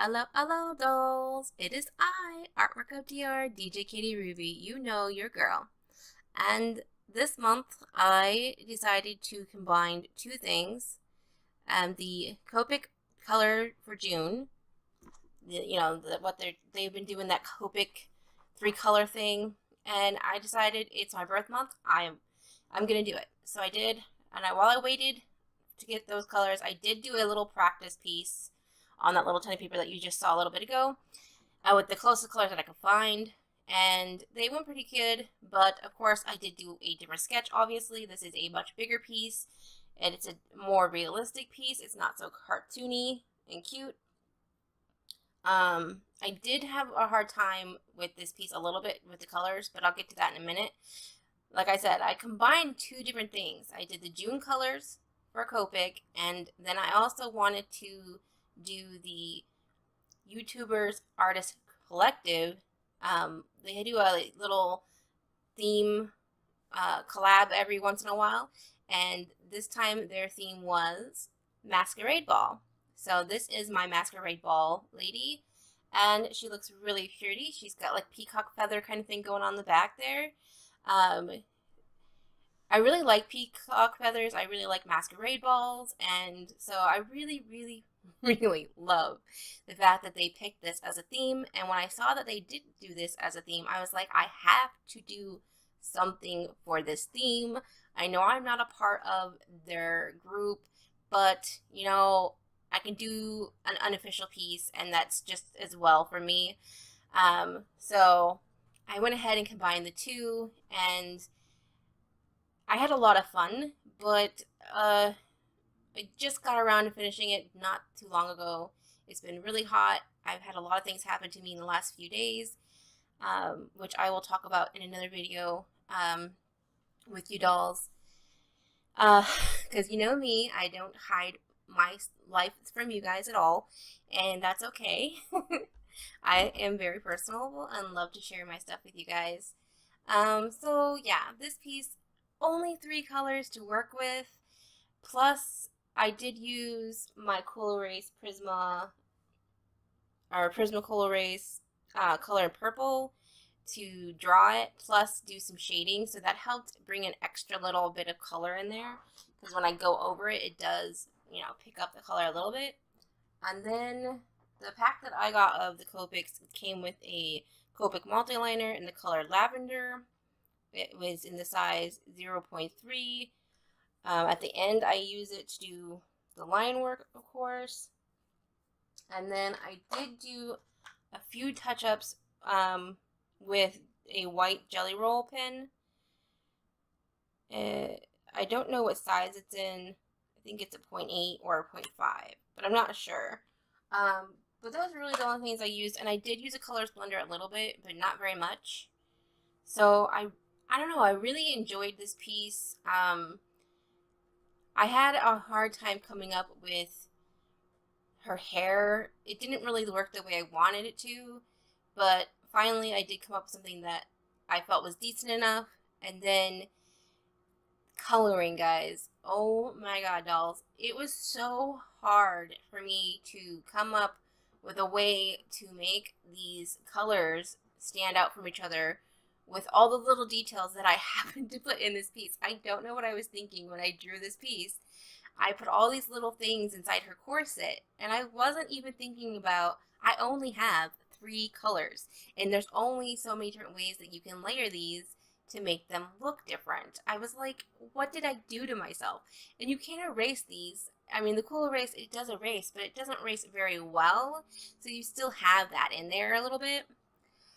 Ello Ello Dolls. It is I, ArtWorkOfDR, DJ Katie Ruby. You know your girl. And this month, I decided to combine two things. The Copic color for June. They've been doing that Copic 3-color thing, and I decided it's my birth month. I'm gonna do it. So I did, and while I waited to get those colors, I did do a little practice piece on that little tiny paper that you just saw a little bit ago, with the closest colors that I could find, and they went pretty good. But of course, I did do a different sketch. Obviously, this is a much bigger piece, and it's a more realistic piece. It's not so cartoony and cute. I did have a hard time with this piece a little bit with the colors, but I'll get to that in a minute. Like I said, I combined two different things. I did the June colors for Copic, and then I also wanted to do the YouTubers Artist Collective. They do a little theme collab every once in a while, and this time their theme was Masquerade Ball. So this is my Masquerade Ball lady, and she looks really pretty. She's got like peacock feather kind of thing going on the back there. I really like peacock feathers. I really like masquerade balls, and so I really, really, really love the fact that they picked this as a theme. And when I saw that they did do this as a theme, I was like, I have to do something for this theme. I know I'm not a part of their group, but you know, I can do an unofficial piece, and that's just as well for me. So I went ahead and combined the two, and I had a lot of fun, but I just got around to finishing it not too long ago. It's been really hot. I've had a lot of things happen to me in the last few days, which I will talk about in another video with you dolls. Because you know me, I don't hide my life from you guys at all, and that's okay. I am very personable and love to share my stuff with you guys. So yeah, this piece, only 3 colors to work with, plus I did use my Cool Erase Prismacolor Erase color in purple to draw it, plus do some shading, so that helped bring an extra little bit of color in there, because when I go over it, it does, you know, pick up the color a little bit. And then the pack that I got of the Copics came with a Copic multi-liner in the color Lavender. It was in the size 0.3. At the end, I use it to do the line work, of course. And then I did do a few touch-ups with a white Jelly Roll pen. I don't know what size it's in. I think it's a 0.8 or a 0.5, but I'm not sure. But those are really the only things I used, and I did use a colors blender a little bit, but not very much. So I don't know, I really enjoyed this piece. I had a hard time coming up with her hair. It didn't really work the way I wanted it to, but finally I did come up with something that I felt was decent enough. And then coloring, guys. Oh my god, dolls. It was so hard for me to come up with a way to make these colors stand out from each other with all the little details that I happened to put in this piece. I don't know what I was thinking when I drew this piece. I put all these little things inside her corset, and I wasn't even thinking about, I only have 3 colors, and there's only so many different ways that you can layer these to make them look different. I was like, what did I do to myself? And you can't erase these. I mean, the Cool Erase, it does erase, but it doesn't erase very well, so you still have that in there a little bit.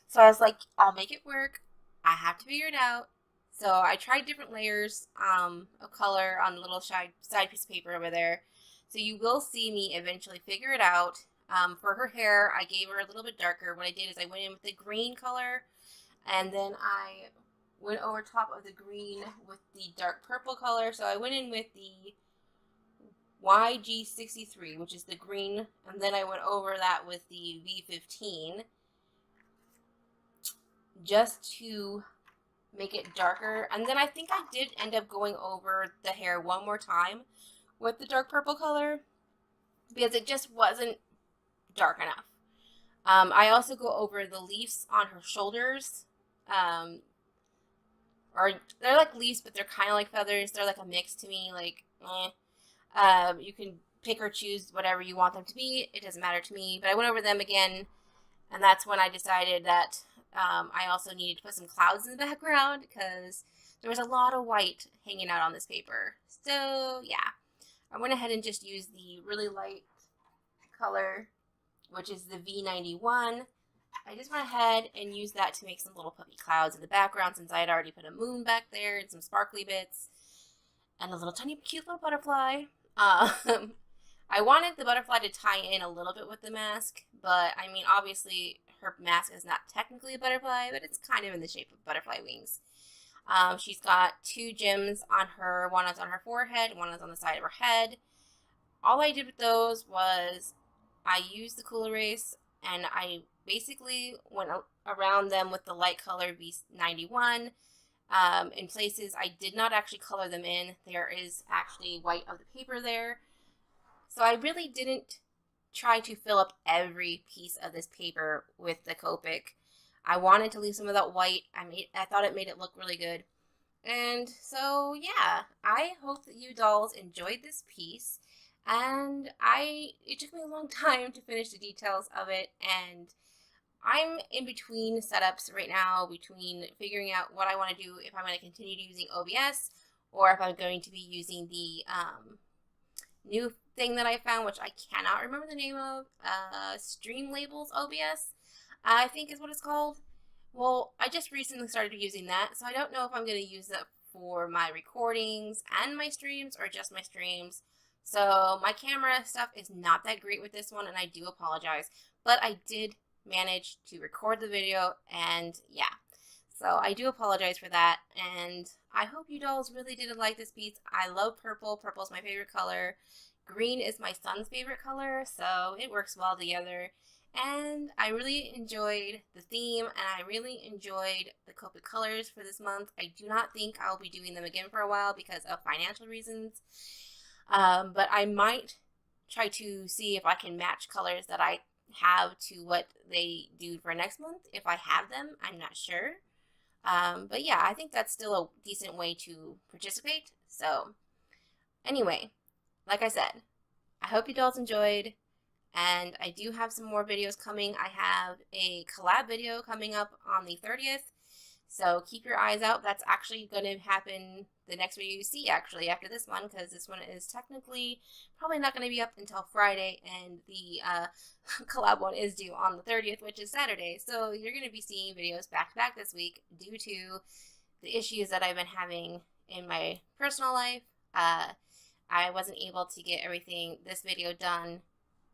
So I was like, I'll make it work. I have to figure it out. So I tried different layers of color on the little side piece of paper over there. So you will see me eventually figure it out. For her hair, I gave her a little bit darker. What I did is I went in with the green color, and then I went over top of the green with the dark purple color. So I went in with the YG63, which is the green, and then I went over that with the V15. Just to make it darker. And then I think I did end up going over the hair one more time with the dark purple color, because it just wasn't dark enough. I also go over the leaves on her shoulders. Or they're like leaves, but they're kind of like feathers. They're like a mix to me. Like, you can pick or choose whatever you want them to be. It doesn't matter to me. But I went over them again, and that's when I decided that I also needed to put some clouds in the background because there was a lot of white hanging out on this paper. So yeah, I went ahead and just used the really light color, which is the V91. I just went ahead and used that to make some little puffy clouds in the background since I had already put a moon back there and some sparkly bits and a little tiny cute little butterfly. I wanted the butterfly to tie in a little bit with the mask, but I mean, obviously her mask is not technically a butterfly, but it's kind of in the shape of butterfly wings. She's got 2 gems on her. One is on her forehead, one is on the side of her head. All I did with those was I used the Cool Erase and I basically went around them with the light color V91. In places I did not actually color them in. There is actually white of the paper there. So I really didn't try to fill up every piece of this paper with the Copic. I wanted to leave some of that white. I thought it made it look really good. And so yeah, I hope that you dolls enjoyed this piece. And it took me a long time to finish the details of it, and I'm in between setups right now, between figuring out what I want to do, if I'm going to continue using OBS, or if I'm going to be using the new thing that I found, which I cannot remember the name of, Streamlabs OBS, I think is what it's called. Well, I just recently started using that, so I don't know if I'm going to use it for my recordings and my streams, or just my streams. So my camera stuff is not that great with this one, and I do apologize, but I did manage to record the video, and yeah, so I do apologize for that. And I hope you dolls really did like this piece. I love purple. Purple's my favorite color. Green is my son's favorite color, so it works well together. And I really enjoyed the theme, and I really enjoyed the Copic colors for this month. I do not think I'll be doing them again for a while because of financial reasons. But I might try to see if I can match colors that I have to what they do for next month. If I have them, I'm not sure. But yeah, I think that's still a decent way to participate. So anyway, like I said, I hope you dolls enjoyed. And I do have some more videos coming. I have a collab video coming up on the 30th. So keep your eyes out. That's actually going to happen the next video you see, actually, after this one, because this one is technically probably not going to be up until Friday, and the collab one is due on the 30th, which is Saturday. So you're going to be seeing videos back-to-back this week due to the issues that I've been having in my personal life. I wasn't able to get this video done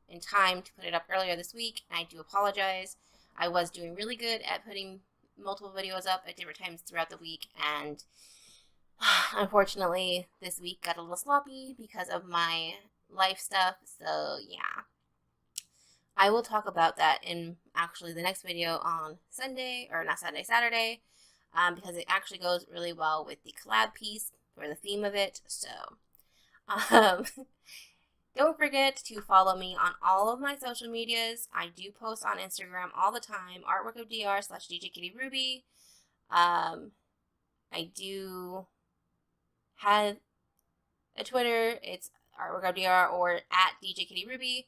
in time to put it up earlier this week, and I do apologize. I was doing really good at putting multiple videos up at different times throughout the week, and unfortunately this week got a little sloppy because of my life stuff. So yeah, I will talk about that in actually the next video on Sunday, or not Sunday, Saturday, because it actually goes really well with the collab piece for the theme of it. So don't forget to follow me on all of my social medias. I do post on Instagram all the time, ArtWorkOfDR/DJKittyRuby. I do have a Twitter. It's ArtWorkOfDR or at DJKittyRuby.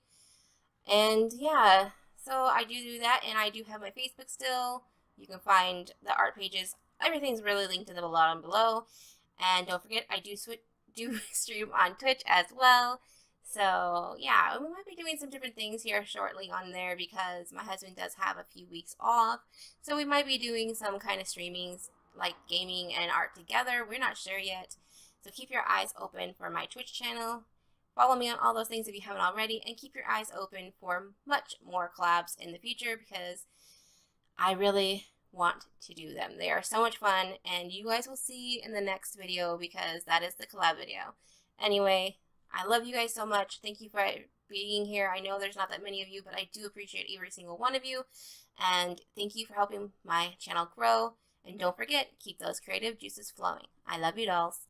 And yeah, so I do that, and I do have my Facebook still. You can find the art pages. Everything's really linked in the bottom below. And don't forget, I do stream on Twitch as well. So yeah, we might be doing some different things here shortly on there because my husband does have a few weeks off. So we might be doing some kind of streamings like gaming and art together. We're not sure yet. So keep your eyes open for my Twitch channel. Follow me on all those things if you haven't already, and keep your eyes open for much more collabs in the future because I really want to do them. They are so much fun, and you guys will see in the next video because that is the collab video. Anyway, I love you guys so much. Thank you for being here. I know there's not that many of you, but I do appreciate every single one of you. And thank you for helping my channel grow. And don't forget, keep those creative juices flowing. I love you dolls.